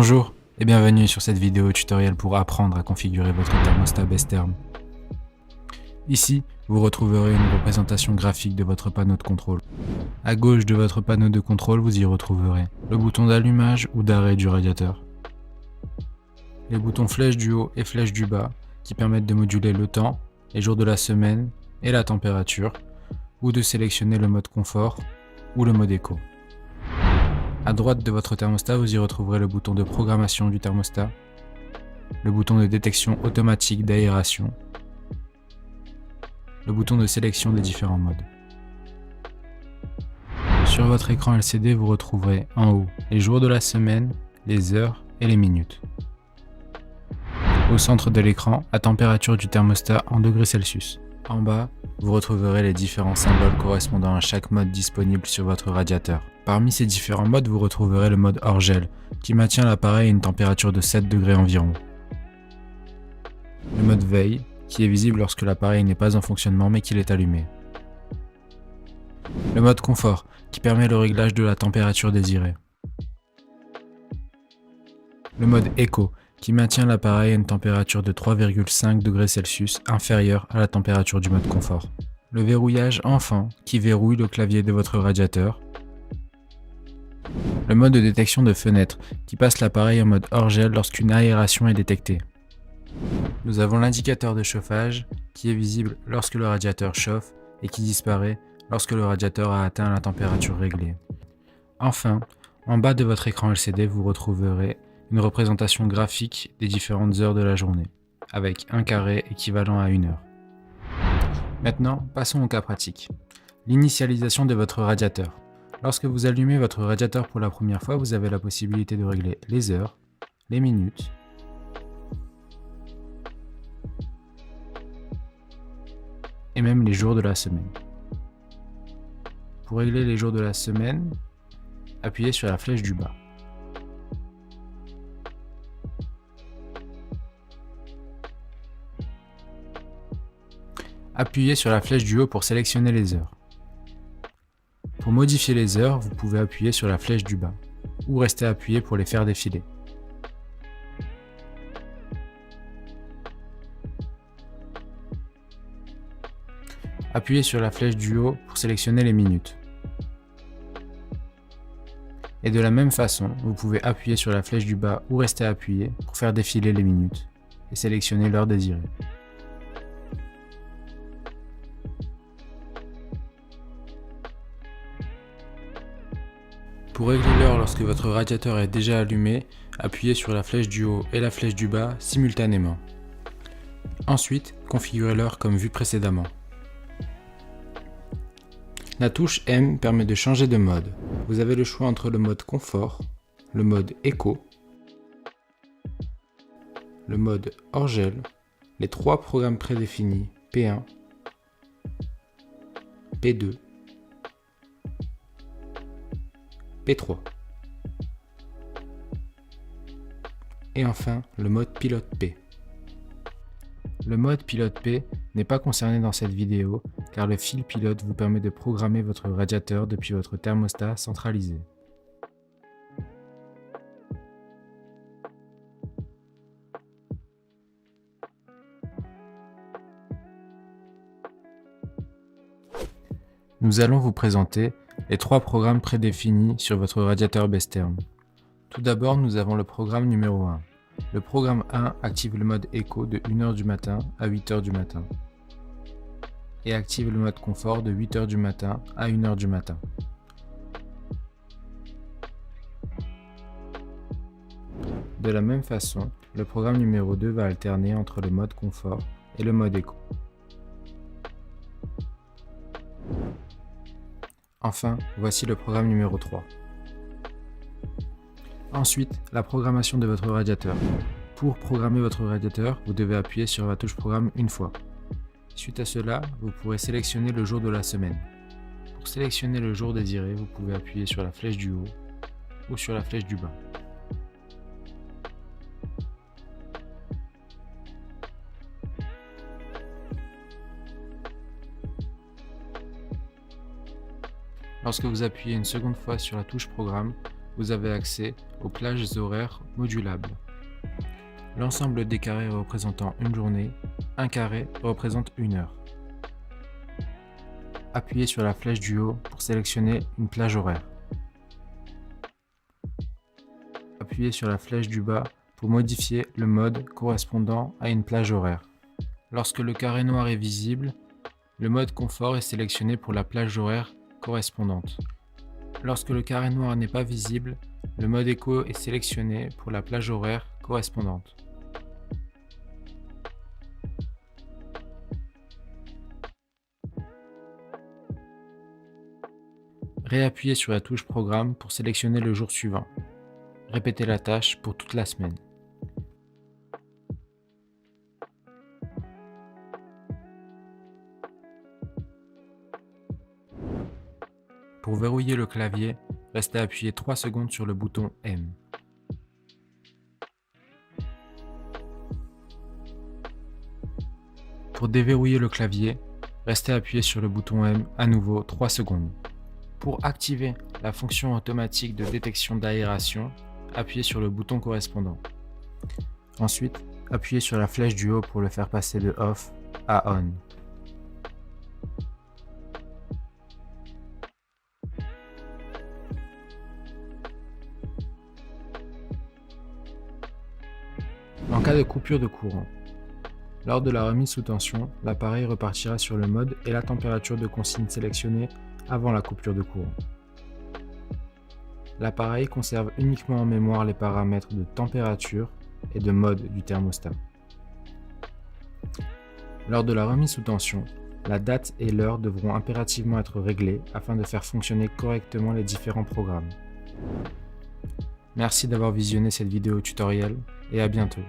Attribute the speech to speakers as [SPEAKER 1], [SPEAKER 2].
[SPEAKER 1] Bonjour et bienvenue sur cette vidéo tutoriel pour apprendre à configurer votre thermostat Bestherm. Ici, vous retrouverez une représentation graphique de votre panneau de contrôle. À gauche de votre panneau de contrôle, vous y retrouverez le bouton d'allumage ou d'arrêt du radiateur, les boutons flèche du haut et flèche du bas qui permettent de moduler le temps, les jours de la semaine et la température, ou de sélectionner le mode confort ou le mode éco. À droite de votre thermostat, vous y retrouverez le bouton de programmation du thermostat, le bouton de détection automatique d'aération, le bouton de sélection des différents modes. Sur votre écran LCD, vous retrouverez en haut les jours de la semaine, les heures et les minutes. Au centre de l'écran, la température du thermostat en degrés Celsius. En bas, vous retrouverez les différents symboles correspondant à chaque mode disponible sur votre radiateur. Parmi ces différents modes, vous retrouverez le mode hors gel, qui maintient l'appareil à une température de 7 degrés environ. Le mode veille, qui est visible lorsque l'appareil n'est pas en fonctionnement mais qu'il est allumé. Le mode confort, qui permet le réglage de la température désirée. Le mode éco, qui maintient l'appareil à une température de 3,5 degrés Celsius inférieure à la température du mode confort. Le verrouillage enfant, qui verrouille le clavier de votre radiateur. Le mode de détection de fenêtre, qui passe l'appareil en mode hors gel lorsqu'une aération est détectée. Nous avons l'indicateur de chauffage, qui est visible lorsque le radiateur chauffe et qui disparaît lorsque le radiateur a atteint la température réglée. Enfin, en bas de votre écran LCD, vous retrouverez une représentation graphique des différentes heures de la journée, avec un carré équivalent à 1 heure. Maintenant, passons au cas pratique. L'initialisation de votre radiateur. Lorsque vous allumez votre radiateur pour la première fois, vous avez la possibilité de régler les heures, les minutes, et même les jours de la semaine. Pour régler les jours de la semaine, appuyez sur la flèche du bas. Appuyez sur la flèche du haut pour sélectionner les heures. Pour modifier les heures, vous pouvez appuyer sur la flèche du bas, ou rester appuyé pour les faire défiler. Appuyez sur la flèche du haut pour sélectionner les minutes. Et de la même façon, vous pouvez appuyer sur la flèche du bas ou rester appuyé pour faire défiler les minutes et sélectionner l'heure désirée. Pour régler l'heure lorsque votre radiateur est déjà allumé, appuyez sur la flèche du haut et la flèche du bas simultanément. Ensuite, configurez l'heure comme vu précédemment. La touche M permet de changer de mode. Vous avez le choix entre le mode confort, le mode éco, le mode hors gel, les 3 programmes prédéfinis P1, P2, P3. Et enfin, le mode pilote P. Le mode pilote P n'est pas concerné dans cette vidéo car le fil pilote vous permet de programmer votre radiateur depuis votre thermostat centralisé. Nous allons vous présenter les 3 programmes prédéfinis sur votre radiateur Bestherm. Tout d'abord, nous avons le programme numéro 1. Le programme 1 active le mode éco de 1h du matin à 8h du matin et active le mode confort de 8h du matin à 1h du matin. De la même façon, le programme numéro 2 va alterner entre le mode confort et le mode éco. Enfin, voici le programme numéro 3. Ensuite, la programmation de votre radiateur. Pour programmer votre radiateur, vous devez appuyer sur la touche programme une fois. Suite à cela, vous pourrez sélectionner le jour de la semaine. Pour sélectionner le jour désiré, vous pouvez appuyer sur la flèche du haut ou sur la flèche du bas. Lorsque vous appuyez une seconde fois sur la touche programme, vous avez accès aux plages horaires modulables. L'ensemble des carrés représentant une journée, un carré représente une heure. Appuyez sur la flèche du haut pour sélectionner une plage horaire. Appuyez sur la flèche du bas pour modifier le mode correspondant à une plage horaire. Lorsque le carré noir est visible, le mode confort est sélectionné pour la plage horaire correspondante. Lorsque le carré noir n'est pas visible, le mode écho est sélectionné pour la plage horaire correspondante. Réappuyez sur la touche Programme pour sélectionner le jour suivant. Répétez la tâche pour toute la semaine. Pour verrouiller le clavier, restez appuyé 3 secondes sur le bouton M. Pour déverrouiller le clavier, restez appuyé sur le bouton M à nouveau 3 secondes. Pour activer la fonction automatique de détection d'aération, appuyez sur le bouton correspondant. Ensuite, appuyez sur la flèche du haut pour le faire passer de Off à On. En cas de coupure de courant, lors de la remise sous tension, l'appareil repartira sur le mode et la température de consigne sélectionnée avant la coupure de courant. L'appareil conserve uniquement en mémoire les paramètres de température et de mode du thermostat. Lors de la remise sous tension, la date et l'heure devront impérativement être réglées afin de faire fonctionner correctement les différents programmes. Merci d'avoir visionné cette vidéo tutoriel et à bientôt.